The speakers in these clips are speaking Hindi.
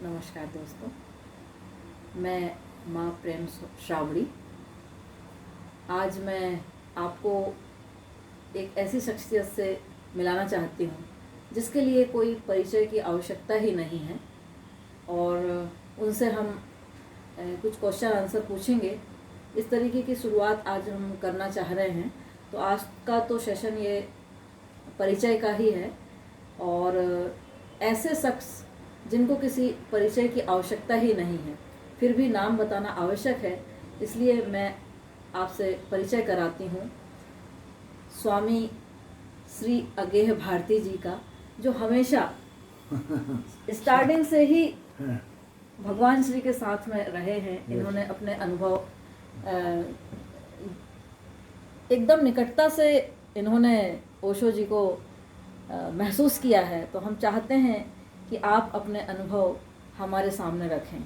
नमस्कार दोस्तों, मैं माँ प्रेम श्रावणी। आज मैं आपको एक ऐसी शख्सियत से मिलाना चाहती हूँ जिसके लिए कोई परिचय की आवश्यकता ही नहीं है, और उनसे हम कुछ क्वेश्चन आंसर पूछेंगे। इस तरीके की शुरुआत आज हम करना चाह रहे हैं। तो आज का तो सेशन ये परिचय का ही है, और ऐसे शख्स जिनको किसी परिचय की आवश्यकता ही नहीं है फिर भी नाम बताना आवश्यक है, इसलिए मैं आपसे परिचय कराती हूँ स्वामी श्री अगेह भारती जी का, जो हमेशा स्टार्टिंग से ही भगवान श्री के साथ में रहे हैं। इन्होंने अपने अनुभव एकदम निकटता से इन्होंने ओशो जी को महसूस किया है। तो हम चाहते हैं कि आप अपने अनुभव हमारे सामने रखें।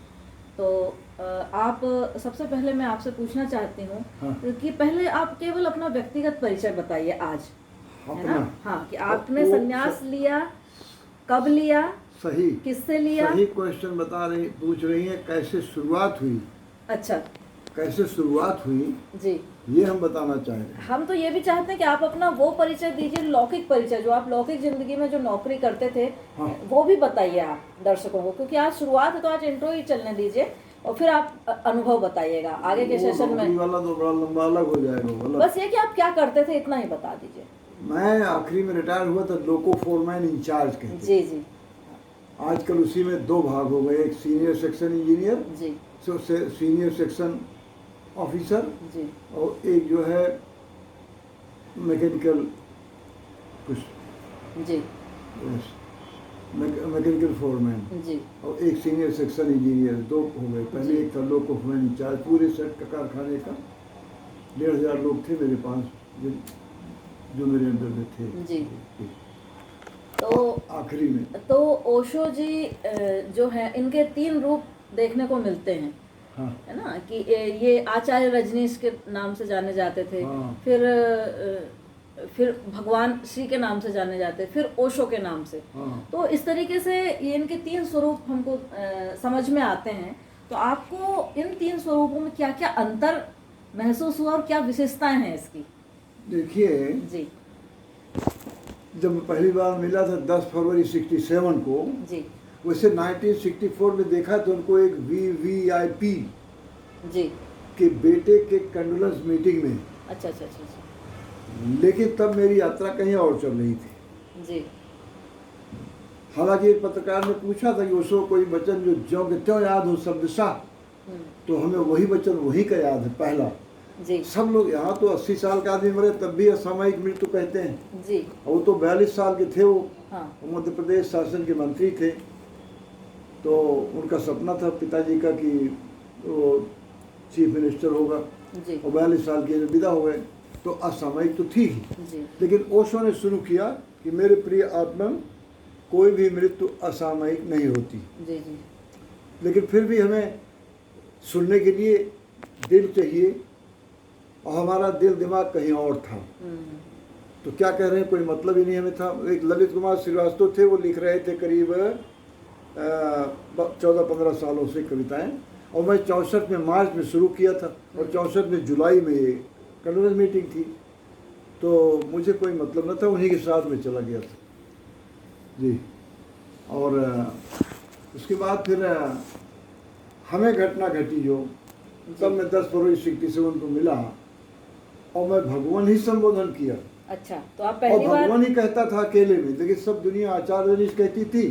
तो आप सबसे पहले मैं आपसे पूछना चाहती हूँ कि पहले आप केवल अपना व्यक्तिगत परिचय बताइए आज, है ना? हाँ, कि आपने संन्यास लिया, कब लिया, सही किससे लिया? सही क्वेश्चन पूछ रही है। कैसे शुरुआत हुई? अच्छा, कैसे शुरुआत हुई जी, ये हम बताना चाह रहे हैं। हम तो ये भी चाहते हैं कि आप अपना वो परिचय दीजिए, लौकिक परिचय, जो आप लौकिक जिंदगी में जो नौकरी करते थे, हाँ। वो भी बताइए आप दर्शकों को, क्योंकि आज शुरुआत है तो आज इंट्रो ही चलने दीजिए और फिर आप अनुभव बताइएगा आगे के सेशन में। वाला तो बड़ा लंबा अलग हो जाएगा। बस ये कि आप क्या करते थे इतना ही बता दीजिए। मैं आखिरी में रिटायर हुआ था लोको फोरमैन इंचार्ज के। जी जी। आजकल उसी में दो भाग हो गए, एक सीनियर सेक्शन इंजीनियर जी सीनियर सेक्शन ऑफिसर जी, और एक जो है मैकेनिकल कुछ जी मैकेनिकल फोरमैन जी, और एक सीनियर सेक्शन इंजीनियर, दो हो गए। पहले एक था लोको फोरमैन इंचार्ज पूरे सेट का कारखाने का। 1,500 लोग थे मेरे पास जो मेरे अंडर में थे। जी। तो आखिरी में तो ओशो जी जो है, इनके 3 रूप देखने को मिलते हैं, हाँ है ना? कि ये आचार्य रजनीश के नाम से जाने जाते थे, हाँ। फिर भगवान श्री के नाम से जाने जाते, फिर ओशो के नाम से। हाँ। तो इस तरीके से ये इनके 3 स्वरूप हमको समझ में आते हैं। तो आपको इन 3 स्वरूपों में क्या क्या अंतर महसूस हुआ और क्या विशेषताएं हैं इसकी? देखिए, जी जब पहली बार मिला था 10 फरवरी 67 को, जी वैसे 1964 में देखा तो उनको एक VVIP जी। के बेटे के कंडोलेंस मीटिंग में। अच्छा अच्छा अच्छा अच्छा। लेकिन तब मेरी यात्रा कहीं और चल रही थी। जी हालांकि एक पत्रकार ने पूछा था कि उसको कोई वचन जो ज्यों के त्यों याद हो शब्दशः, तो हमें वही वचन वही का याद है, पहला। जी सब लोग यहाँ तो 80 साल का आदमी मरे तब भी असामयिक मृत्यु कहते हैं। जी। वो तो 42 साल के थे। वो हाँ मध्य प्रदेश शासन के मंत्री थे। तो उनका सपना था पिताजी का कि वो चीफ मिनिस्टर होगा, जी और 42 साल के विदा हो गए। तो असामयिक तो थी ही। जी लेकिन ओशो ने शुरू किया कि मेरे प्रिय आत्मा, कोई भी मृत्यु असामयिक नहीं होती। जी जी। लेकिन फिर भी हमें सुनने के लिए दिल चाहिए, और हमारा दिल दिमाग कहीं और था। तो क्या कह रहे हैं, कोई मतलब ही नहीं हमें था। एक ललित कुमार श्रीवास्तव थे, वो लिख रहे थे करीब 14-15 सालों से कविताएं, और मैं 64 में मार्च में शुरू किया था, और 64 में जुलाई में ये कंडोलेंस मीटिंग थी। तो मुझे कोई मतलब न था, उन्हीं के साथ में चला गया था जी। और उसके बाद फिर हमें घटना घटी जो, तब मैं 10 फरवरी 67 को मिला, और मैं भगवान ही संबोधन किया। अच्छा, तो आप और पहली बार? भगवान ही कहता था अकेले में, लेकिन सब दुनिया आचार्य रजनीश कहती थी।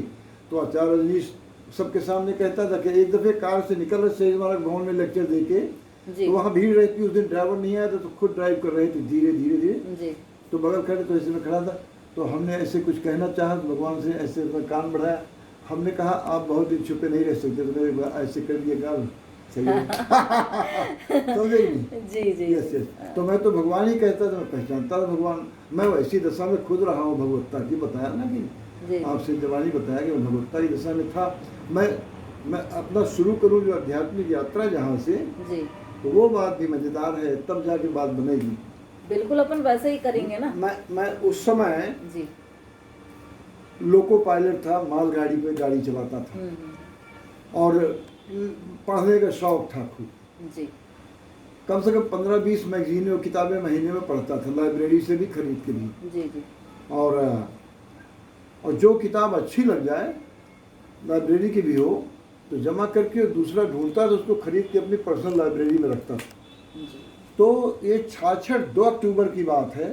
तो आचार्य रजनीश सबके सामने कहता था कि एक दफे कार से निकल रहे सेज मार्ग भवन में लेक्चर देके, तो वहाँ भीड़ रहती। उस दिन ड्राइवर नहीं आया था, तो खुद ड्राइव कर रहे थे धीरे धीरे धीरे जी तो बगल खड़े, तो ऐसे में खड़ा था। तो हमने ऐसे कुछ कहना चाहा तो भगवान से ऐसे कान बढ़ाया। हमने कहा आप बहुत दिन छुपे नहीं रह सकते, तो मेरे ऐसे कर दिया गाल सही है। समझे नहीं? जी जी। Yes yes. तो मैं तो भगवान ही कहता था, मैं पहचानता था भगवान। मैं वैसी दशा में खुद रहा हूँ, भगवत्ता की बताया ना कि आपसे जवानी बताया कि मैं भगवत्ता की दशा में था। मैं अपना शुरू करूँ जो आध्यात्मिक यात्रा जहाँ से, जी, तो वो बात भी मजेदार है, तब जाके बात बनेगी। बिल्कुल अपन वैसे ही करेंगे ना। मैं उस समय जी लोको पायलट था, मालगाड़ी पे गाड़ी चलाता था। और पढ़ने का शौक था खूब। जी कम से कम 15-20 मैगजीनें और किताबें महीने में पढ़ता था, लाइब्रेरी से भी खरीद के भी। जी जी और जो किताब अच्छी लग जाए, लाइब्रेरी की भी हो, तो जमा करके दूसरा ढूंढता तो उसको खरीद के अपनी पर्सनल लाइब्रेरी में रखता था। जी तो ये 2 अक्टूबर की बात है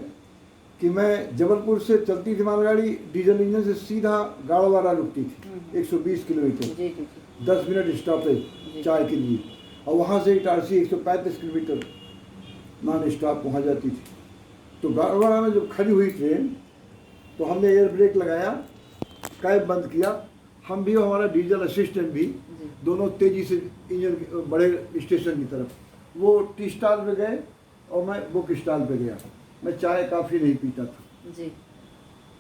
कि मैं जबलपुर से चलती थी मालगाड़ी, डीजल इंजन से सीधा गाड़वारा रुकती थी, 120 किलोमीटर, जी जी जी 10 मिनट स्टॉपेज चाय के लिए, और वहाँ से इटारसी 135 किलोमीटर नॉन स्टॉप वहाँ जाती थी। तो गाड़वारा में जब खड़ी हुई ट्रेन, तो हमने एयर ब्रेक लगाया, कैब बंद किया, हम भी और हमारा डीजल असिस्टेंट भी, दोनों तेज़ी से इंजन बड़े स्टेशन की तरफ, वो टी स्टॉल पे गए और मैं बुक स्टॉल पे गया। मैं चाय काफ़ी नहीं पीता था। जी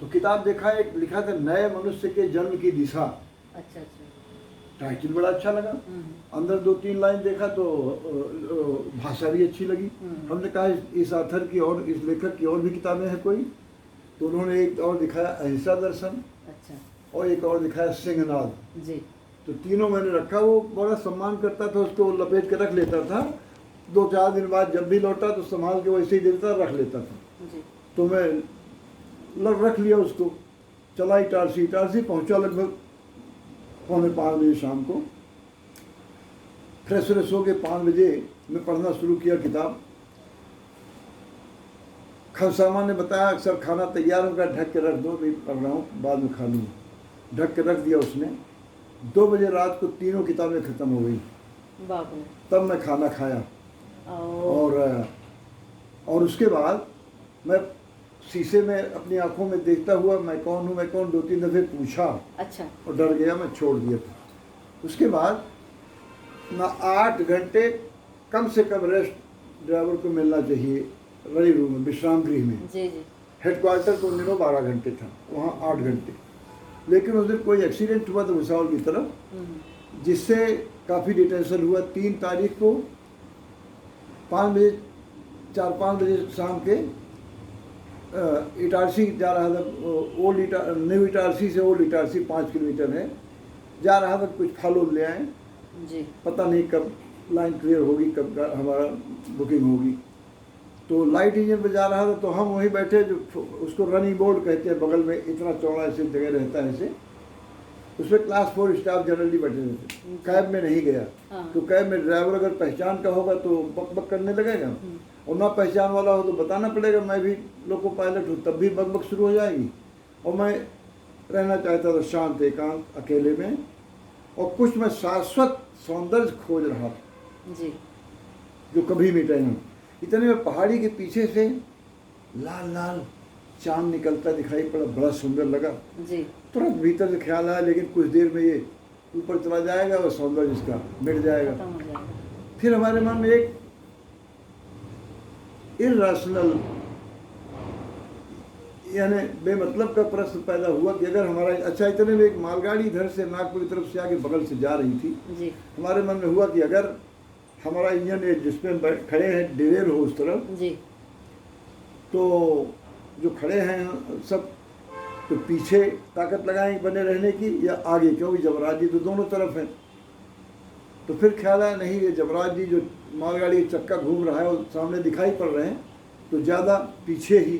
तो किताब देखा, एक लिखा था नए मनुष्य के जन्म की दिशा। अच्छा अच्छा टाइटल बड़ा अच्छा लगा। अंदर 2-3 लाइन देखा तो भाषा भी अच्छी लगी। हमने कहा इस ऑथर की और इस लेखक की और भी किताबें हैं कोई? तो उन्होंने एक और दिखाया अहिंसा दर्शन, अच्छा और एक और दिखाया सिंहनाद। जी तो तीनों मैंने रखा। वो बड़ा सम्मान करता था, उसको लपेट के रख लेता था। 2-4 दिन बाद जब भी लौटा तो संभाल के वैसे ही देता, रख लेता था। जी तो मैं रख लिया उसको, चला इटारसी पहुंचा लगभग 4:45 बजे शाम को। फ्रेश होके 5 बजे मैं पढ़ना शुरू किया किताब। खनसामा ने बताया अक्सर खाना तैयार होगा, ढक के रख दो, नहीं पढ़ रहा हूँ, बाद में खा लूँगा। ढक के रख दिया उसने। 2 बजे रात को तीनों किताबें ख़त्म हो गई। बाप रे। तब मैं खाना खाया। ओ, और उसके बाद मैं शीशे में अपनी आंखों में देखता हुआ मैं कौन हूँ 2-3 दफ़े पूछा। अच्छा। और डर गया, मैं छोड़ दिया था। उसके बाद ना 8 घंटे कम से कम रेस्ट ड्राइवर को मिलना चाहिए रही रूम में, विश्राम गृह में। जी जी हेडक्वार्टर तो उन दिनों 12 घंटे था, वहाँ 8 घंटे। लेकिन उस दिन कोई एक्सीडेंट हुआ था भुसावल की तरफ, जिससे काफ़ी डिटेंशन हुआ। 3 तारीख को 4-5 बजे शाम के इटारसी जा रहा था। न्यू इटारसी से ओल्ड इटारसी 5 किलोमीटर है। जा रहा था, कुछ फल ले आए जी। पता नहीं कब लाइन क्लियर होगी, कब हमारा बुकिंग होगी। तो लाइट इंजन पे जा रहा था, तो हम वहीं बैठे, जो उसको रनिंग बोर्ड कहते हैं, बगल में इतना चौड़ा ऐसे जगह रहता है ऐसे, उसमें क्लास 4 स्टाफ जनरली बैठे रहते। कैब में नहीं गया। तो कैब में ड्राइवर अगर पहचान का होगा तो बक बक करने लगेगा, और ना पहचान वाला हो तो बताना पड़ेगा मैं भी लोको पायलट हूँ, तब भी बक बक शुरू हो जाएगी। और मैं रहना चाहता था शांत एकांत अकेले में, और कुछ मैं शाश्वत सौंदर्य खोज रहा था जी, जो कभी मिटे ना। इतने में पहाड़ी के पीछे से लाल लाल चांद निकलता दिखाई पड़ा, बड़ा सुंदर लगा जी। तुरंत भीतर से ख्याल आया, लेकिन कुछ देर में ये ऊपर चला जाएगा और सौंदर्य इसका मिट जाएगा। फिर हमारे मन में एक इर्रेशनल यानी बेमतलब का प्रश्न पैदा हुआ कि अगर हमारा अच्छा, इतने में एक मालगाड़ी इधर से नागपुर की तरफ से आके बगल से जा रही थी जी। हमारे मन में हुआ कि अगर हमारा इंजन जिसमें खड़े हैं डिरेल हो उस तरफ जी, तो जो खड़े हैं सब तो पीछे ताकत लगाएंगे बने रहने की, या आगे, क्योंकि जमराज जी तो दोनों तरफ हैं। तो फिर ख्याल आया नहीं, ये जमराज जी जो मालगाड़ी चक्का घूम रहा है और सामने दिखाई पड़ रहे हैं, तो ज़्यादा पीछे ही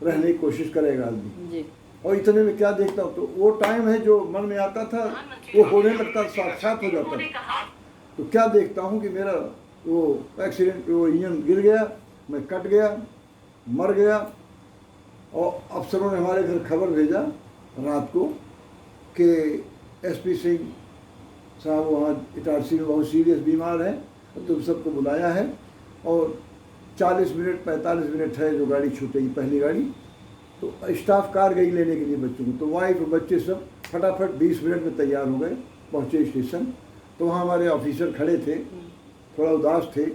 रहने की कोशिश करेगा आदमी जी। और इतने में क्या देखता हूँ, तो वो टाइम है जो मन में आता था वो होने लगता, साक्षात हो जाता था। तो क्या देखता हूँ कि मेरा वो एक्सीडेंट, वो इंजन गिर गया, मैं कट गया, मर गया। और अफसरों ने हमारे घर खबर भेजा रात को कि एसपी सिंह साहब वहाँ इटारसी में बहुत सीरियस बीमार हैं, तुम सबको बुलाया है, और 40 मिनट 45 मिनट है जो गाड़ी छूटेगी, पहली गाड़ी। तो स्टाफ कार गई लेने के लिए बच्चों को, तो वाइफ और बच्चे सब फटाफट 20 मिनट में तैयार हो गए, पहुँचे स्टेशन। तो वहाँ हमारे ऑफिसर खड़े थे, थोड़ा उदास थे।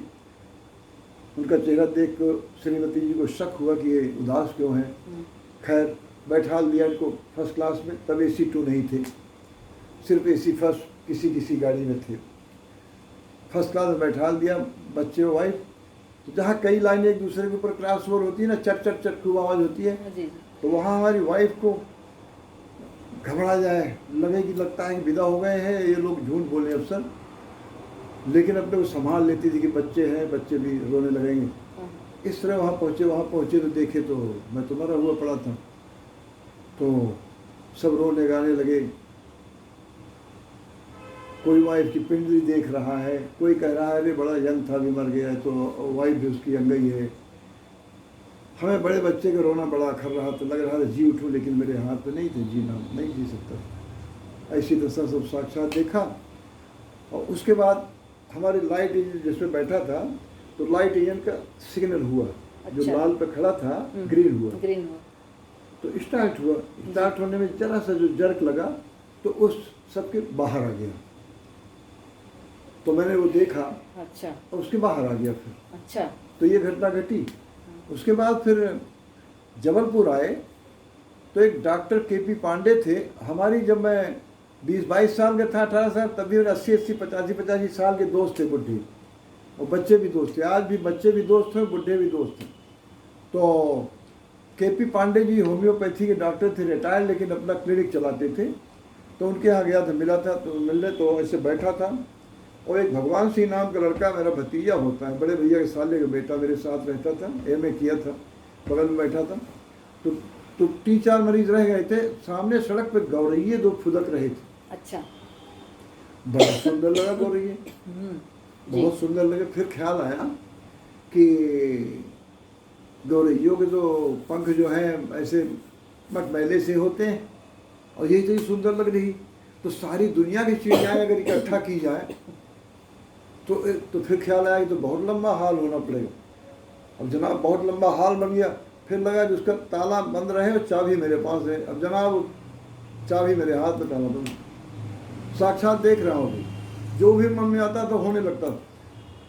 उनका चेहरा देख श्रीमती जी को शक हुआ कि ये उदास क्यों है। खैर बैठा दिया इनको फर्स्ट क्लास में, तब AC 2 नहीं थे, सिर्फ AC फर्स्ट किसी गाड़ी में थे। फर्स्ट क्लास में बैठा दिया बच्चे और वाइफ। तो जहाँ कई लाइनें एक दूसरे के ऊपर क्रॉस ओवर होती है ना, चट चट चट खूब आवाज़ होती है, तो वहाँ हमारी वाइफ को घबरा जाए, लगे कि लगता है कि विदा हो गए हैं ये लोग, झूठ बोले अफसर, लेकिन अपने को संभाल लेती थी कि बच्चे हैं, बच्चे भी रोने लगेंगे। इस तरह वहाँ पहुँचे तो देखे तो मैं तो मरा हुआ पड़ा था। तो सब रोने गाने लगे, कोई वाइफ की पिंडली देख रहा है, कोई कह रहा है अरे बड़ा यंग था भी मर गया है, तो वाइफ भी उसकी अंगई है। हमें बड़े बच्चे का रोना बड़ा अखर रहा, तो लग रहा था जी उठूँ, लेकिन मेरे हाथ में नहीं थे, जीना नहीं जी सकता। ऐसी दशा सब साक्षात देखा। और उसके बाद हमारी लाइट इंजन जिसमें बैठा था, तो लाइट इंजन का सिग्नल हुआ। जो अच्छा। लाल पे खड़ा था ग्रीन हुआ, ग्रीन हुआ। तो स्टार्ट हुआ। स्टार्ट होने में जरा सा जो जर्क लगा तो उस सबके बाहर आ गया। तो मैंने वो देखा अच्छा। और उसके बाहर आ गया फिर। अच्छा। तो ये घटना घटी। उसके बाद फिर जबलपुर आए तो एक डॉक्टर केपी पांडे थे। हमारी जब मैं 20-22 साल का था, 18 साल, तब भी 80-80, 85-85 साल के दोस्त थे बुढ़े, और बच्चे भी दोस्त थे। आज भी बच्चे भी दोस्त हैं, बुढ़े भी दोस्त हैं। तो केपी पांडे जी होम्योपैथी के डॉक्टर थे, रिटायर्ड, लेकिन अपना क्लिनिक चलाते थे। तो उनके यहाँ गया था, मिला था, तो मिलने तो ऐसे बैठा था। और एक भगवान सिंह नाम का लड़का मेरा भतीजा होता है, बड़े भैया के साले का बेटा, मेरे साथ रहता था, एमए किया था, बगल में बैठा था। तो 3-4 मरीज रह गए थे। सामने सड़क पे गौरैये 2 फुदक रहे थे। अच्छा। बड़ा सुंदर लगा गौरैये, बहुत सुंदर लगे। फिर ख्याल आया कि गौरैयों के तो पंख जो हैं ऐसे मटमैले से होते हैं, और यही तो सुंदर लग रही। तो सारी दुनिया की चिड़ियाएँ अगर इकट्ठा की जाए तो फिर ख्याल आया कि तो बहुत लंबा हाल होना पड़ेगा। अब जनाब बहुत लंबा हाल बन गया। फिर लगा कि उसका ताला बंद रहे और चाबी मेरे पास है। अब जनाब चाबी मेरे हाथ में, ताला बंद, साक्षात देख रहा हूँ, जो भी मन में आता तो होने लगता।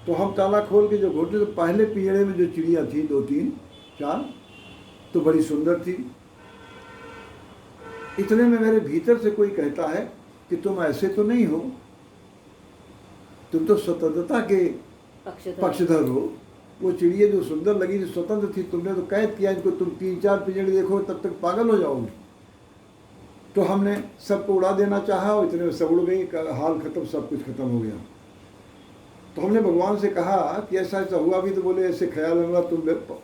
तो हम ताला खोल के जो घोटे, तो पहले पिंजड़े में जो चिड़िया थी 2-3-4 तो बड़ी सुंदर थी। इतने में मेरे भीतर से कोई कहता है कि तुम ऐसे तो नहीं हो, तुम तो स्वतंत्रता के पक्षधर हो। वो चिड़िया जो सुंदर लगी थी, स्वतंत्र थी, तुमने तो कैद किया इनको, तुम 3-4 पिंजड़े देखो तब तक पागल हो जाओगे। तो हमने सबको उड़ा देना चाहा, और इतने में सब उड़ गई, हाल खत्म, सब कुछ खत्म हो गया। तो हमने भगवान से कहा कि ऐसा ऐसा हुआ भी। तो बोले ऐसे ख्याल होगा, तुम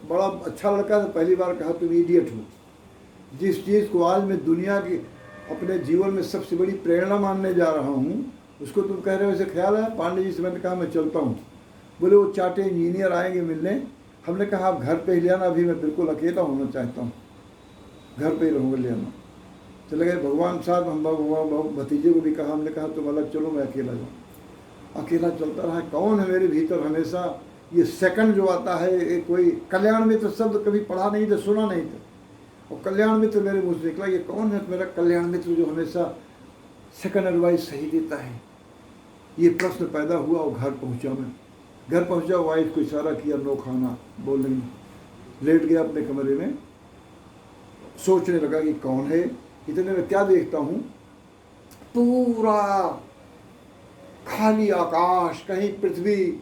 बड़ा अच्छा लड़का था, पहली बार कहा तुम इडियट हो। जिस चीज़ को आज मैं दुनिया की अपने जीवन में सबसे बड़ी प्रेरणा मानने जा रहा हूँ, उसको तुम कह रहे हो ऐसे ख्याल है। पांडे जी से मैंने कहा मैं चलता हूँ। बोले वो चार्टे इंजीनियर आएंगे मिलने। हमने कहा आप घर पे ही ले आना, अभी मैं बिल्कुल अकेला होना चाहता हूँ, घर पे ही रहूँगा, ले आना। चले गए भगवान साहब। हम भतीजे को भी कहा, हमने कहा तुम अलग चलो, मैं अकेला जाऊँ। अकेला चलता रहा। कौन है मेरे भीतर हमेशा ये सेकंड जो आता है, एक कोई कल्याण मित्र शब्द कभी पढ़ा नहीं था, सुना नहीं था, और कल्याण मित्र मेरे मुँह से निकला। ये कौन है मेरा कल्याण मित्र जो हमेशा सेकंड एडवाइस सही देता है? ये प्रश्न पैदा हुआ। और घर पहुंचा मैं। घर पहुंचा, वाइफ को इशारा किया, नो खाना, बोल रही। लेट गया अपने कमरे में, सोचने लगा कि कौन है। इतने में क्या देखता हूँ, पूरा खाली आकाश, कहीं पृथ्वी,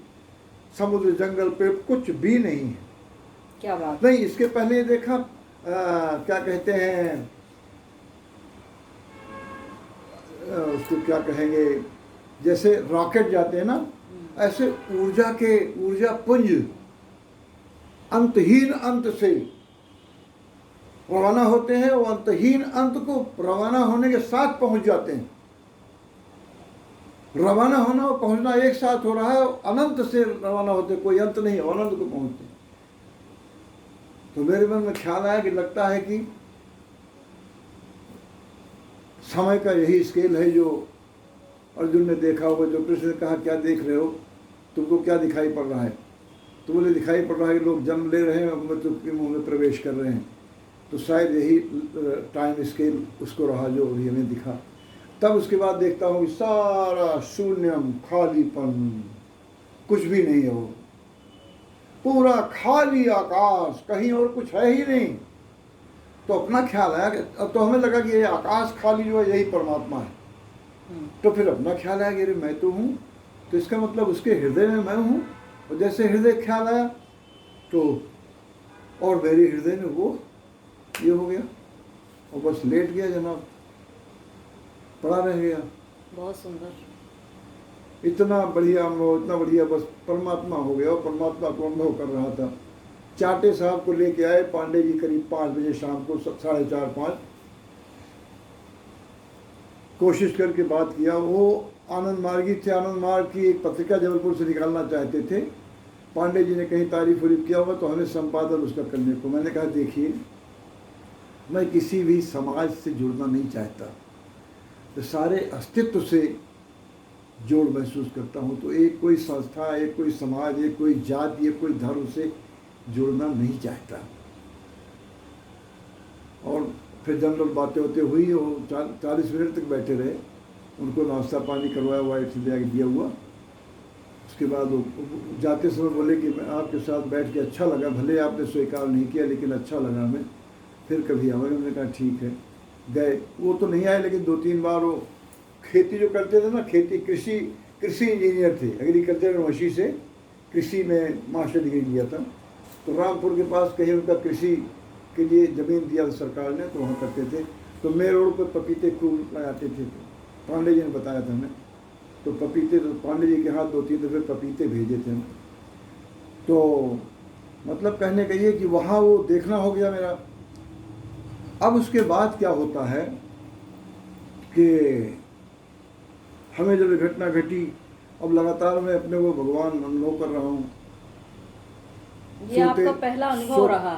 समुद्र, जंगल, पेड़, कुछ भी नहीं है। क्या बात नहीं, इसके पहले देखा क्या कहते हैं उसको क्या कहेंगे, जैसे रॉकेट जाते हैं ना, ऐसे ऊर्जा पुंज अंतहीन अंत से रवाना होते हैं। वो अंतहीन अंत को रवाना होने के साथ पहुंच जाते हैं। रवाना होना और पहुंचना एक साथ हो रहा है। अनंत से रवाना होते, कोई अंत नहीं, अनंत को पहुंचते। तो मेरे मन में ख्याल आया कि लगता है कि समय का यही स्केल है जो अर्जुन ने देखा होगा। जो कृष्ण ने कहा क्या देख रहे हो, तुमको क्या दिखाई पड़ रहा है? तो बोले दिखाई पड़ रहा है कि लोग जन्म ले रहे हैं, मृत्यु के मुंह में प्रवेश कर रहे हैं। तो शायद यही टाइम स्केल उसको रहा जो अभी हमें दिखा। तब उसके बाद देखता हूँ सारा शून्यम, खालीपन, कुछ भी नहीं हो, पूरा खाली आकाश, कहीं और कुछ है ही नहीं। तो अपना ख्याल आया कि अब तो हमें लगा कि ये आकाश खाली जो है यही परमात्मा है। तो फिर अपना ख्याल आया कि अरे मैं तो हूँ, तो इसका मतलब उसके हृदय में मैं हूँ। और जैसे हृदय ख्याल आया तो और मेरे हृदय में वो ये हो गया, और बस लेट गया जनाब। पड़ा रह गया। बहुत सुंदर। इतना बढ़िया अनुभव, इतना बढ़िया, बस परमात्मा हो गया और परमात्मा को अनुभव कर रहा था। चाटे साहब को लेके आए पांडे जी करीब 5 बजे शाम को, 4:30 5, कोशिश करके बात किया। वो आनंद मार्गी थे, आनंद मार्ग की एक पत्रिका जबलपुर से निकालना चाहते थे। पांडे जी ने कहीं तारीफ उरीफ किया होगा तो हमें संपादन उसका करने को। मैंने कहा देखिए, मैं किसी भी समाज से जुड़ना नहीं चाहता, तो सारे अस्तित्व से जोड़ महसूस करता हूँ। तो एक कोई संस्था, एक कोई समाज, एक कोई जाति, एक कोई धर्म से जुड़ना नहीं चाहता। और फिर जनरल बातें होते हुई वो 40 मिनट तक बैठे रहे। उनको नाश्ता पानी करवाया, वाइट से ले दिया हुआ। उसके बाद वो जाते समय बोले कि मैं आपके साथ बैठ के अच्छा लगा, भले आपने स्वीकार नहीं किया लेकिन अच्छा लगा हमें, फिर कभी आवाएंगे। मैंने कहा ठीक है। गए, वो तो नहीं आए लेकिन 2-3 बार वो खेती जो करते थे ना, खेती, कृषि इंजीनियर थे, एग्रीकल्चर यूनिवर्सिटी से कृषि में मास्टर डिग्री लिया था। तो रामपुर के पास कहीं उनका कृषि के लिए ज़मीन दिया था सरकार ने, तो वहाँ करते थे। तो मेरे रोड पर पपीते खूब लगाते थे, पांडे जी ने बताया था हमें। तो पपीते, तो पांडे जी के हाथ 2-3 दफ़े पपीते भेजे थे। तो मतलब कहने का ये कि वहाँ वो देखना हो गया मेरा। अब उसके बाद क्या होता है कि हमें जब ये घटना घटी, अब लगातार मैं अपने को भगवान अनुभव कर रहा हूँ। ये आपका पहला अनुभव रहा।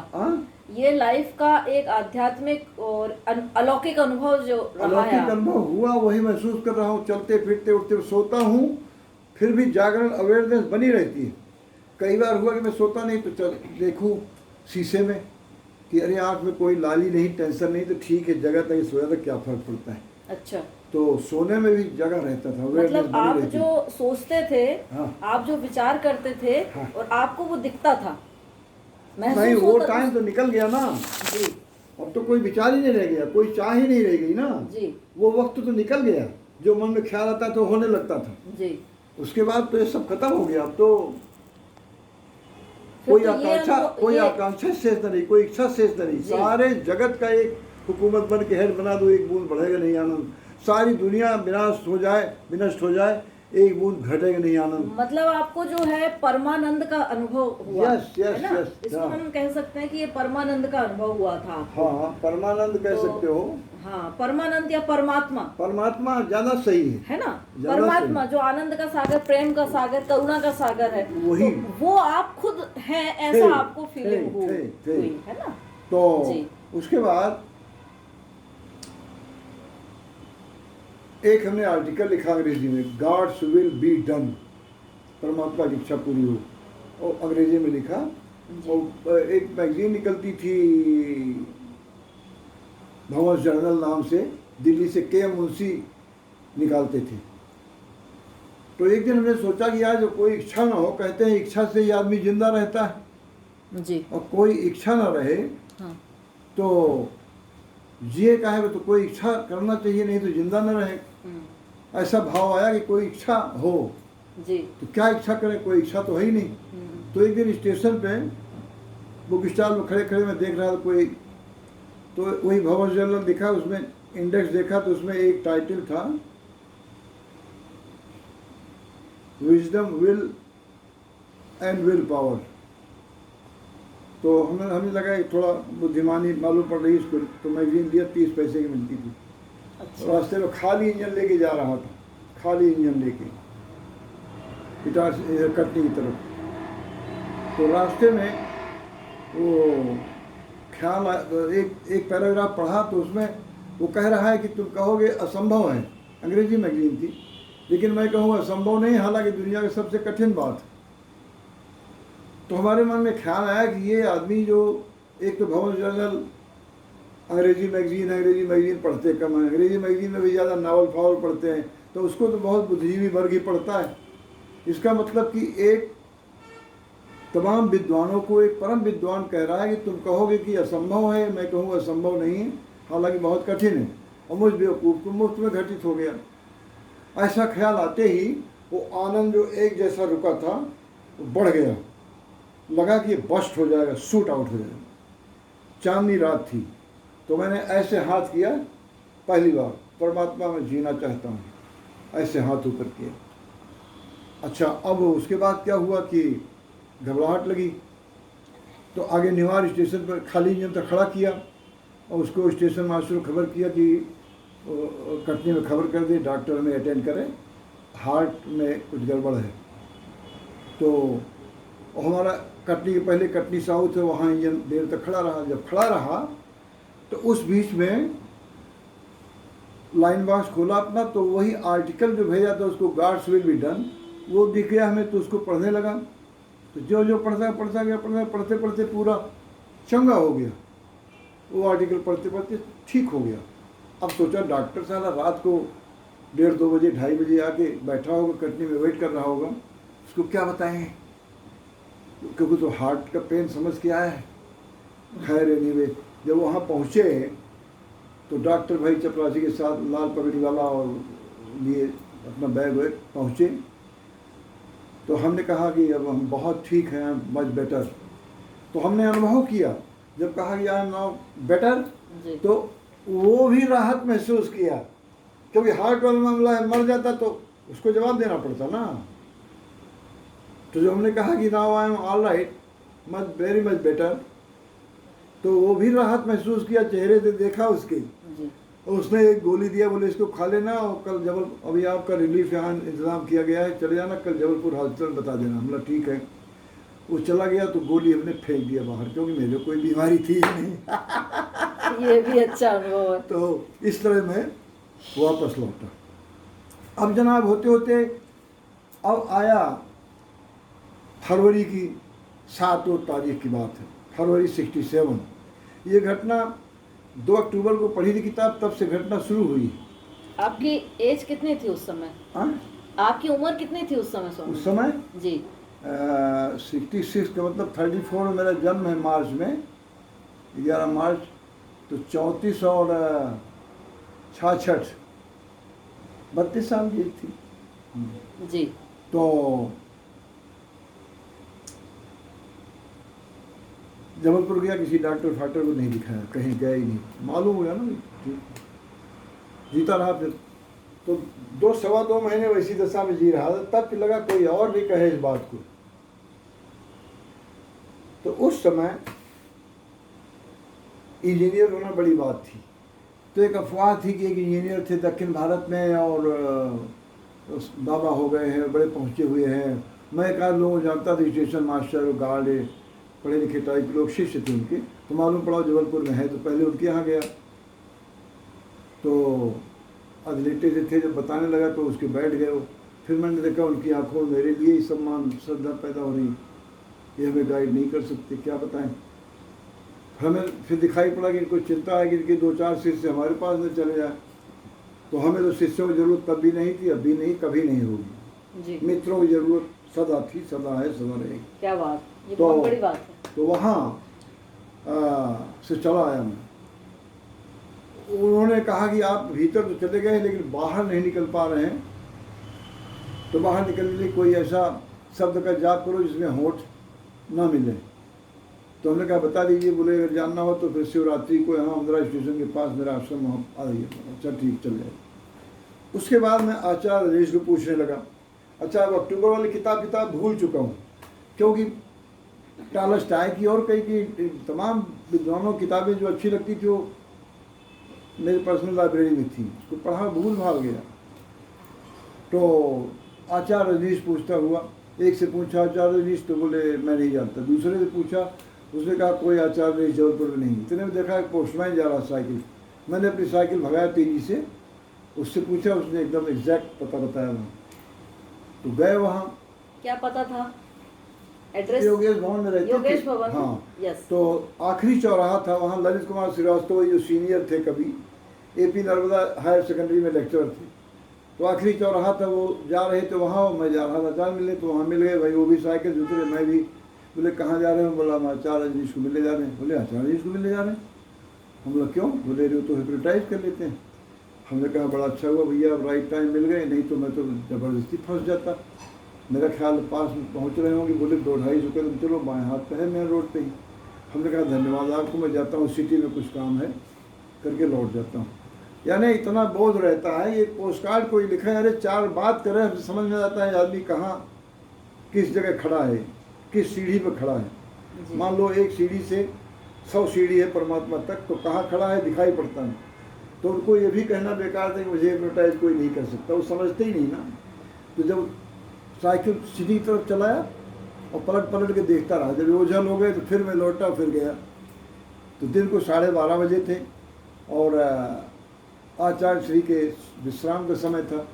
ये लाइफ का एक आध्यात्मिक और अलौकिक अनुभव जो रहा है। अलौकिक अनुभव हुआ, वही महसूस कर रहा हूँ। चलते फिरते उठते सोता हूँ, फिर भी जागरण अवेयरनेस बनी रहती है। कई बार हुआ कि मैं सोता नहीं तो चल देखूँ शीशे में कि अरे आँख में कोई लाली नहीं, टेंशन नहीं, तो ठीक है, जगह तक सोया तो क्या फर्क पड़ता है। अच्छा। तो सोने में भी जगह रहता था, मतलब आप जो सोचते थे, हाँ, आप जो विचार करते थे, हाँ, और आपको वो दिखता था, नहीं, वो टाइम तो निकल गया ना जी। अब तो कोई विचार ही नहीं रह गया, कोई चाह ही नहीं रह गई ना जी। वो वक्त तो निकल गया। जो मन में ख्याल आता तो होने लगता था जी। उसके बाद तो ये सब खत्म हो गया। अब तो कोई आकांक्षा शेष नहीं, कोई इच्छा शेष नहीं। सारे जगत का एक हुकूमत बन के हेड बना दो, एक बूंद बढ़ेगा नहीं आनंद। सारी दुनिया विनष्ट हो जाए, एक बूंद घटेगा नहीं आनंद। मतलब आपको जो है परमानंद का अनुभव हुआ। यस, इसको हम कह सकते हैं कि ये परमानंद का अनुभव हुआ था। हाँ, परमानंद कह सकते हो। हाँ, परमानंद या परमात्मा ज्यादा सही है ना। परमात्मा जो आनंद का सागर, प्रेम का सागर, करुणा का सागर है, वही तो वो आप खुद हैं, ऐसा आपको फीलिंग हुई है ना। तो उसके बाद एक हमने आर्टिकल लिखा अंग्रेजी में, गॉड्स विल बी डन, परमात्मा की इच्छा पूरी हो, और अंग्रेजी में लिखा। और एक मैगजीन निकलती थी भवन जर्नल नाम से, दिल्ली से के मुंशी निकालते थे। तो एक दिन हमने सोचा कि यार जो कोई इच्छा ना हो, कहते हैं इच्छा से ही आदमी जिंदा रहता है जी, और कोई इच्छा ना रहे हाँ, तो जिए काहे, तो कोई इच्छा करना चाहिए, नहीं तो जिंदा न रहे। ऐसा भाव आया कि कोई इच्छा हो जी, तो क्या इच्छा करें, कोई इच्छा तो है ही नहीं। तो एक दिन स्टेशन पे बुक स्टॉल में खड़े खड़े मैं देख रहा था कोई, तो वही भवन जर्नल दिखा, उसमें इंडेक्स देखा तो उसमें एक टाइटल था, wisdom, will and will power. तो हमें लगा कि थोड़ा बुद्धिमानी मालूम पड़ रही इसको, तो मैगजीन दिया, 30 पैसे की मिलती थी। अच्छा। रास्ते में खाली इंजन लेके जा रहा था, खाली इंजन लेके इटारसी कटनी की तरफ। तो रास्ते में वो ख्याल एक पैराग्राफ पढ़ा, तो उसमें वो कह रहा है कि तुम कहोगे असंभव है, अंग्रेजी मैगजीन थी, लेकिन मैं कहूँगा असंभव नहीं, हालांकि दुनिया की सबसे कठिन बात। तो हमारे मन में ख्याल आया कि ये आदमी जो, एक तो भवन जर्नल अंग्रेजी मैगजीन पढ़ते कम है, अंग्रेजी मैगजीन में भी ज़्यादा नावल फावल पढ़ते हैं, तो उसको तो बहुत बुद्धिजीवी वर्ग ही पढ़ता है। इसका मतलब कि एक तमाम विद्वानों को एक परम विद्वान कह रहा है कि तुम कहोगे कि असंभव है, मैं कहूँ असंभव नहीं है, हालांकि बहुत कठिन है, और मुझ बेवकूफ़ को मुफ्त में घटित हो गया। ऐसा ख्याल आते ही वो आनंद जो एक जैसा रुका था वो बढ़ गया, लगा कि ये बस्ट हो जाएगा, शूट आउट हो जाएगा। चांदनी रात थी, तो मैंने ऐसे हाथ किया पहली बार, परमात्मा में जीना चाहता हूँ, ऐसे हाथ ऊपर किए। अच्छा, अब उसके बाद क्या हुआ कि घबराहट लगी, तो आगे निवार स्टेशन पर खाली इंजन तक खड़ा किया और उसको स्टेशन मास्टर को खबर किया कि कटनी में खबर कर दी, डॉक्टर हमें अटेंड करें, हार्ट में कुछ गड़बड़ है। तो हमारा कटनी के पहले कटनी साउथ है, वहाँ इंजन देर तक खड़ा रहा। जब खड़ा रहा तो उस बीच में लाइन बॉक्स खोला अपना, तो वही आर्टिकल जो भेजा था उसको गार्ड्स विल बी डन, वो दिख गया हमें, तो उसको पढ़ने लगा। तो जो जो पढ़ता गया पढ़ते पढ़ते पूरा चंगा हो गया। वो आर्टिकल पढ़ते पढ़ते ठीक हो गया। अब सोचा डॉक्टर साला रात को 1:30-2 बजे 2:30 बजे आके बैठा होगा, कटनी में वेट कर रहा होगा, उसको क्या बताएं, क्योंकि तो हार्ट का पेन समझ के आया है। खैर एनीवे, जब वहाँ पहुँचे तो डॉक्टर भाई चपरासी के साथ लाल पगड़ी वाला और लिए अपना बैग वैग पहुँचे। तो हमने कहा कि अब हम बहुत ठीक हैं, मच बेटर। तो हमने अनुभव किया, जब कहा कि आई एम नाउ बेटर, तो वो भी राहत महसूस किया, क्योंकि हार्ट वाला मामला है, मर जाता तो उसको जवाब देना पड़ता ना। तो जब हमने कहा कि now I am all right, much very much better, तो वो भी राहत महसूस किया, चेहरे से देखा उसके। और उसने एक गोली दिया, बोले इसको खा लेना और कल अभी आपका रिलीफ यहाँ इंतज़ाम किया गया है, चले जाना, कल जबलपुर हॉस्पिटल बता देना। हमला ठीक है। वो चला गया तो गोली हमने फेंक दिया बाहर, क्योंकि मेरे कोई बीमारी थी ही नहीं। ये भी अच्छा अनुभव है। तो इस तरह मैं वापस लौटा। अब जनाब होते होते अब आया फरवरी की 7 तारीख की बात है, फरवरी 67। ये घटना 2 अक्टूबर को पढ़ी थी किताब, तब से घटना शुरू हुई। आपकी एज कितनी थी उस समय? आपकी उम्र कितनी थी उस समय? उस समय जी 66 का मतलब 34 मेरा जन्म है मार्च में, 11 मार्च, तो 34 और 66 32 साल की थी जी। तो जबलपुर गया, किसी डॉक्टर फाक्टर को नहीं दिखाया, कहीं गया ही नहीं, मालूम हो गया ना जीता रहा। फिर तो 2-2.25 महीने वैसी दशा में जी रहा था, तब लगा कोई और भी कहे इस बात को। तो उस समय इंजीनियर होना बड़ी बात थी। तो एक अफवाह थी कि एक इंजीनियर थे दक्षिण भारत में और बाबा हो गए हैं, बड़े पहुँचे हुए हैं। मैं एक आध लोगों जानता था, स्टेशन मास्टर, गार्ड, पढ़े लिखे टाइप लोग, शिष्य थे उनके। तो मालूम पड़ा जबलपुर में है, तो पहले उनके यहाँ गया। तो अधलेटे से थे, जब बताने लगा तो उसके बैठ गए वो। फिर मैंने देखा उनकी आंखों में मेरे लिए ही सम्मान श्रद्धा पैदा हो रही, ये हमें गाइड नहीं कर सकते, क्या बताएं। हमें फिर दिखाई पड़ा कि इनको चिंता है कि इनके 2-4 शिष्य हमारे पास न चले जाए। तो हमें तो शिष्यों की जरूरत तब भी नहीं थी, अब भी नहीं, कभी नहीं होगी। मित्रों की जरूरत सदा थी, सदा है, सदा रहेगी। क्या बात, ये बहुत बड़ी बात है। तो वहाँ से चला आया मैं। उन्होंने कहा कि आप भीतर तो चले गए लेकिन बाहर नहीं निकल पा रहे हैं, तो बाहर निकलने के लिए कोई ऐसा शब्द का जाप करो जिसमें होठ ना मिले। तो हमने कहा बता दीजिए। बोले अगर जानना हो तो फिर शिवरात्रि को यहाँ आंध्रा स्टेशन के पास मेरा आश्रम, वहाँ आ जाइए। अच्छा ठीक, चल जाए। उसके बाद मैं आचार्य राजेश को पूछने लगा। अच्छा, अब अक्टूबर वाली किताब भूल चुका हूँ, क्योंकि टॉलस्टॉय की और कई की तमाम विद्वानों किताबें जो अच्छी लगती थी वो मेरी पर्सनल लाइब्रेरी में थी, उसको पढ़ा भूल भाल गया। तो आचार्य रजनीश पूछता हुआ, एक से पूछा आचार्य रजनीश, तो बोले मैं नहीं जानता। दूसरे से पूछा, उसने कहा कोई आचार्य रजनीश जबलपुर में नहीं। इतने में देखा एक पोस्टमैन जा रहा साइकिल, मैंने अपनी साइकिल भगाया तेजी से, उससे पूछा, उसने एकदम एग्जैक्ट पता बताया। तो गए वहाँ। क्या पता था? एड्रेस योगेश भवन में रहते योगेश थे। भवन। हाँ यस। तो आखिरी चौराहा था, वहाँ ललित कुमार श्रीवास्तव जो सीनियर थे, कभी AP नर्मदा हायर सेकेंडरी में लेक्चरर थे। तो आखिरी चौराहा था, वो जा रहे थे वहाँ, मैं जा रहा था आचार्य मिलने, तो वहाँ मिल गए भाई। वो भी साइकिल से उतरे, मैं भी। बोले कहाँ जा रहे हो? बोला मैं आचार्य रजनीश को मिलने जा रहे हैं। बोले आचार्य रजनीश को मिलने जा रहे हैं? हम बोला क्यों? बोले रे तो हिप्नोटाइज कर लेते हैं। हमने कहा बड़ा अच्छा हुआ भैया, अब राइट टाइम मिल गए, नहीं तो मैं तो ज़बरदस्ती फंस जाता। मेरा ख्याल पास पहुंच रहे होंगे। बोले 2-2.5 कदम चलो, बाएं हाथ पे है मेन रोड पे ही। हमने कहा धन्यवाद आपको, मैं जाता हूँ, सिटी में कुछ काम है, करके लौट जाता हूँ। यानी इतना बोझ रहता है। ये पोस्ट कार्ड कोई लिखा है, अरे 4 बात करे, हमसे समझ में आता है आदमी कहाँ किस जगह खड़ा है, किस सीढ़ी पर खड़ा है। जी। मान लो एक सीढ़ी से 100 सीढ़ी है परमात्मा तक, तो कहाँ खड़ा है दिखाई पड़ता है। तो उनको ये भी कहना बेकार था कि मुझे हिप्नोटाइज कोई नहीं कर सकता, वो समझते ही नहीं ना। तो जब साइकिल सीधी तरफ चलाया और पलट पलट के देखता रहा, जब ओझल हो गए तो फिर मैं लौटा, फिर गया। तो दिन को 12:30 बजे थे और आचार्य श्री के विश्राम का समय था।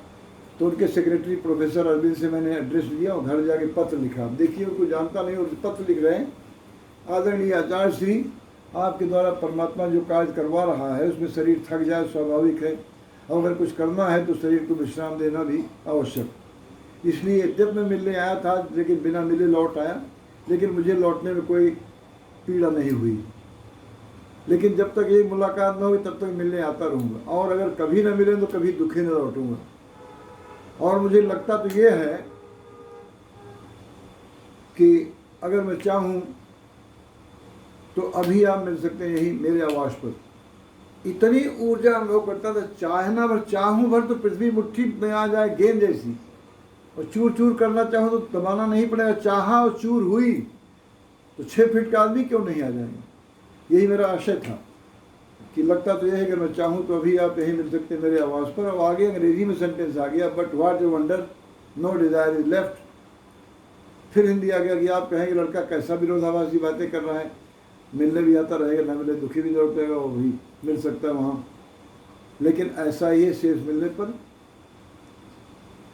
तो उनके सेक्रेटरी प्रोफेसर अरविंद से मैंने एड्रेस लिया और घर जाके पत्र लिखा। देखिए उनको जानता नहीं और पत्र लिख रहे हैं, आदरणीय आचार्य श्री, आपके द्वारा परमात्मा जो कार्य करवा रहा है उसमें शरीर थक जाए स्वाभाविक है, और अगर कुछ करना है तो शरीर को विश्राम देना भी आवश्यक। इसलिए जब मैं मिलने आया था, लेकिन बिना मिले लौट आया, लेकिन मुझे लौटने में कोई पीड़ा नहीं हुई। लेकिन जब तक ये मुलाकात न हुई तब तक मिलने आता रहूँगा, और अगर कभी न मिले तो कभी दुखी न लौटूंगा। और मुझे लगता तो ये है कि अगर मैं चाहूँ तो अभी आप मिल सकते हैं यही मेरे आवास पर। इतनी ऊर्जा अनुभव करता था, चाहना भर चाहूँ भर तो पृथ्वी मुट्ठी में आ जाए गेंद जैसी, और चूर चूर करना चाहूँ तो दबाना नहीं पड़ेगा। चाहा और चूर हुई तो 6 फीट का आदमी क्यों नहीं आ जाएंगे। यही मेरा आशय था कि लगता तो यह है कि मैं चाहूँ तो अभी आप यहीं मिल सकते हैं मेरे आवास पर। अब आगे अंग्रेजी में सेंटेंस आ गया, but what you wonder no desire is left. फिर हिंदी आ गया कि आप कहेंगे लड़का कैसा विरोधाभासी बातें कर रहा है, मिलने भी आता रहेगा, ना मिले दुखी भी लौटेगा, वो भी मिल सकता है वहाँ। लेकिन ऐसा ही है, शेष मिलने पर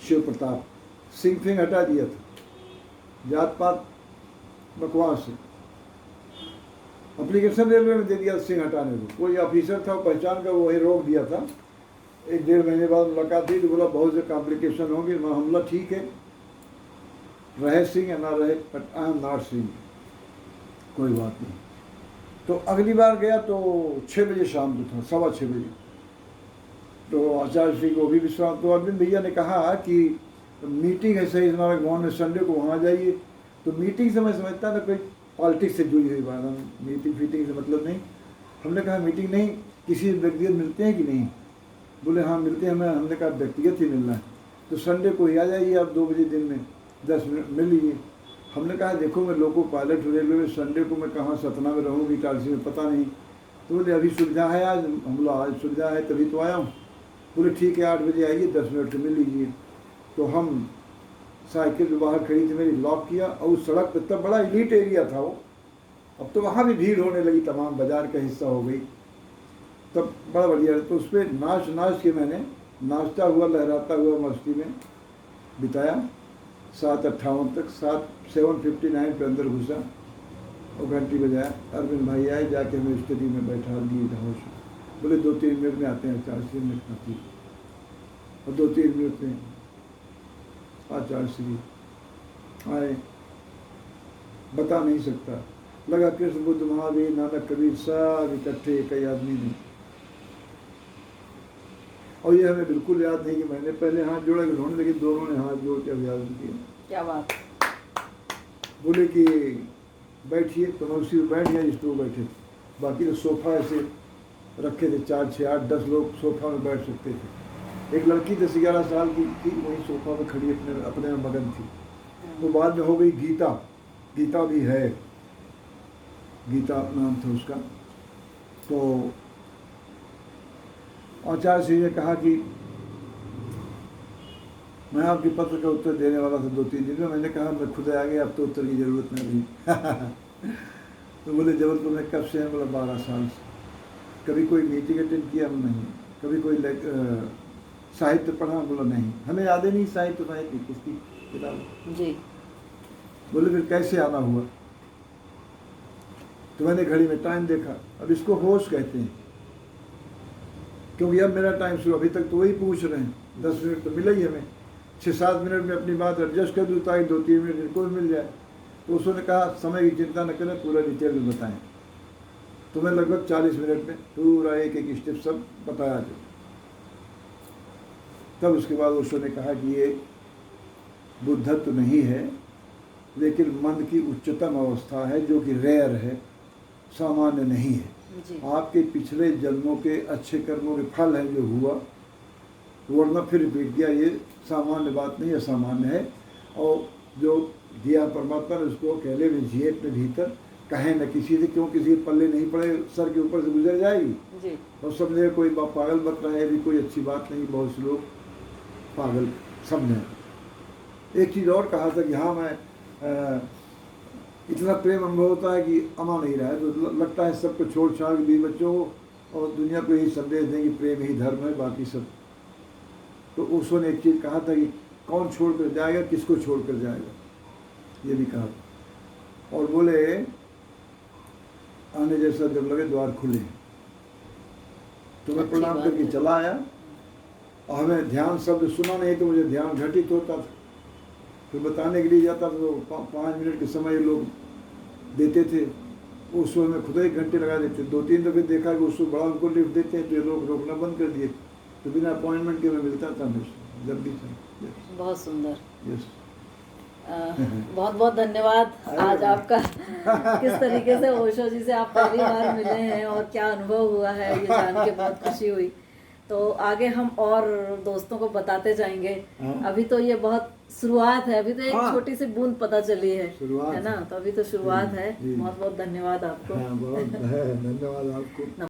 शिव प्रताप सिंह फिंग हटा दिया था, जात पात बकवास है। एप्लीकेशन रेलवे में दे दिया सिंह हटाने को। कोई ऑफिसर था पहचान का, वही रोक दिया था। 1-1.5 महीने बाद मुलाकात थी तो बोला बहुत से कॉम्प्लिकेशन होंगे। मैं हमला ठीक है, रहे सिंह या ना रहे, but I am not Singh, कोई बात नहीं। तो अगली बार गया तो 6 बजे शाम को था, 6:15 बजे। तो आचार्य श्री को भी विश्वास, तो अरविंद भैया ने कहा कि मीटिंग है सही हमारे गाँव में, संडे को वहाँ जाइए। तो मीटिंग से मैं समझता था कोई पॉलिटिक्स से जुड़ी हुई बात, मीटिंग फीटिंग से मतलब नहीं। हमने कहा मीटिंग नहीं, किसी व्यक्तिगत मिलते हैं कि नहीं। बोले हाँ मिलते हैं। हमने कहा व्यक्तिगत ही मिलना है, तो संडे को ही आ जाइए आप 2 बजे दिन में 10 मिनट मिल लीजिए। हमने कहा देखो मैं लोको पायलट रेलवे में, संडे को मैं कहाँ सतना में रहूँगी, कालसी में, पता नहीं। तो बोले अभी सुविधा है आज। हम बोला आज सुविधा है तभी तो आया हूँ। बोले ठीक है 8 बजे आइए, 10 मिनट मिल लीजिए। तो हम साइकिल बाहर खड़ी थी मेरी, लॉक किया, और उस सड़क पर तब बड़ा इलीट एरिया था वो, अब तो वहाँ भी भीड़ होने लगी, तमाम बाजार का हिस्सा हो गई, तब बड़ा बढ़िया। तो उस पर नाच के मैंने नाचता हुआ लहराता हुआ मस्ती में बिताया 7:58 तक। 7:59 पे अंदर घुसा और घंटी बजाया। अरविंद भाई आए, जाके हमें स्टडी में बैठा दिए होश। बोले 2-3 मिनट में आते हैं, 4 मिनट आती, और 2-3 मिनट में आचार्य श्री आए। बता नहीं सकता, लगा कृष्ण बुद्ध महावीर नानक कबीर सब इकट्ठे, कई आदमी नहीं। और ये हमें बिल्कुल याद नहीं कि मैंने पहले हाथ जोड़ा कि ढूंढ, लेकिन दोनों ने हाथ जोड़ के अभ्यास किया। क्या बात। बोले कि बैठिए, तो मैं उसी पर बैठ गया जिस पर वो बैठे थे। बाकी तो सोफा ऐसे रखे थे, 4, 6, 8, 10 लोग सोफा में बैठ सकते थे। एक लड़की 10-11 साल की थी, वही सोफा में खड़ी अपने में मगन थी। वो बाद में हो गई गीता, गीता भी है, गीता नाम था उसका। तो आचार्य श्री ने कहा कि मैं आपके पत्र का उत्तर देने वाला था 2-3 दिन में। मैंने कहा मैं खुद आ गया, अब तो उत्तर की जरूरत नहीं। तो बोले जबलपुर में कब से हैं? बोला 12 साल से। कभी कोई मीटिंग अटेंड किया? नहीं। कभी कोई साहित्य पढ़ा? बोला नहीं, हमें याद ही नहीं साहित्य किसकी किताब जी। बोले फिर कैसे आना हुआ? तो मैंने घड़ी में टाइम देखा। अब इसको होश कहते हैं, क्योंकि अब मेरा टाइम शुरू, अभी तक तो वही पूछ रहे हैं। 10 मिनट तो मिला ही हमें, 6-7 मिनट में अपनी बात एडजस्ट कर दूँ ताकि 2-3 मिनट इनको भी मिल जाए। तो उसने कहा समय की चिंता न करें, पूरा डिटेल में बताएं। तो मैं लगभग 40 मिनट में पूरा एक स्टेप सब बताया जो। तब उसके बाद उसने कहा कि ये बुद्धत्व नहीं है, लेकिन मन की उच्चतम अवस्था है जो कि रेयर है, सामान्य नहीं है। जी आपके पिछले जन्मों के अच्छे कर्मों के फल है जो हुआ, वरना फिर रिपीट किया। ये सामान्य बात नहीं, असामान्य है। और जो दिया परमात्मा ने उसको अकेले में जिए अपने भीतर, कहें न किसी से, क्यों किसी के पल्ले नहीं पड़े, सर के ऊपर से गुजर जाएगी। जी और समझे कोई पागल मत रहे, भी कोई अच्छी बात नहीं, बहुत से लोग पागल समझे। एक चीज़ और कहा था कि हाँ मैं इतना प्रेम अनुभव होता है कि अमा नहीं रहा है, तो लगता है सबको छोड़ छाड़ के बीवी बच्चों को और दुनिया को यही संदेश दें कि प्रेम ही धर्म है, बाकी सब। तो उसने एक चीज़ कहा था कि कौन छोड़ कर जाएगा, किसको छोड़ कर जाएगा, ये भी कहा। और बोले आने जैसा जब लगे द्वार खुले। तो मैं प्रणाम करके चला आया, और हमें ध्यान शब्द सुना नहीं तो मुझे ध्यान घटित होता था। फिर बताने के लिए जाता था तो 5 मिनट के समय लोग देते थे, उस समय में खुद ही घंटे लगा देते। 2-3 दफे देखा कि उसको बड़ा उनको लिफ्ट देते हैं तो ये लोग रोकना बंद कर दिए। तो बिना अपॉइंटमेंट के मैं मिलता था हमेशा, जब भी था। बहुत सुंदर। यस, बहुत बहुत धन्यवाद आज आपका। किस तरीके से ओशो जी से आप पहली बार मिले हैं और क्या अनुभव हुआ है, ये जान के बहुत खुशी हुई। तो आगे हम और दोस्तों को बताते जाएंगे। अभी तो ये बहुत शुरुआत है, अभी तो एक छोटी सी बूंद पता चली है ना, तो अभी तो शुरुआत है। बहुत बहुत धन्यवाद आपको। बहुत धन्यवाद आपको।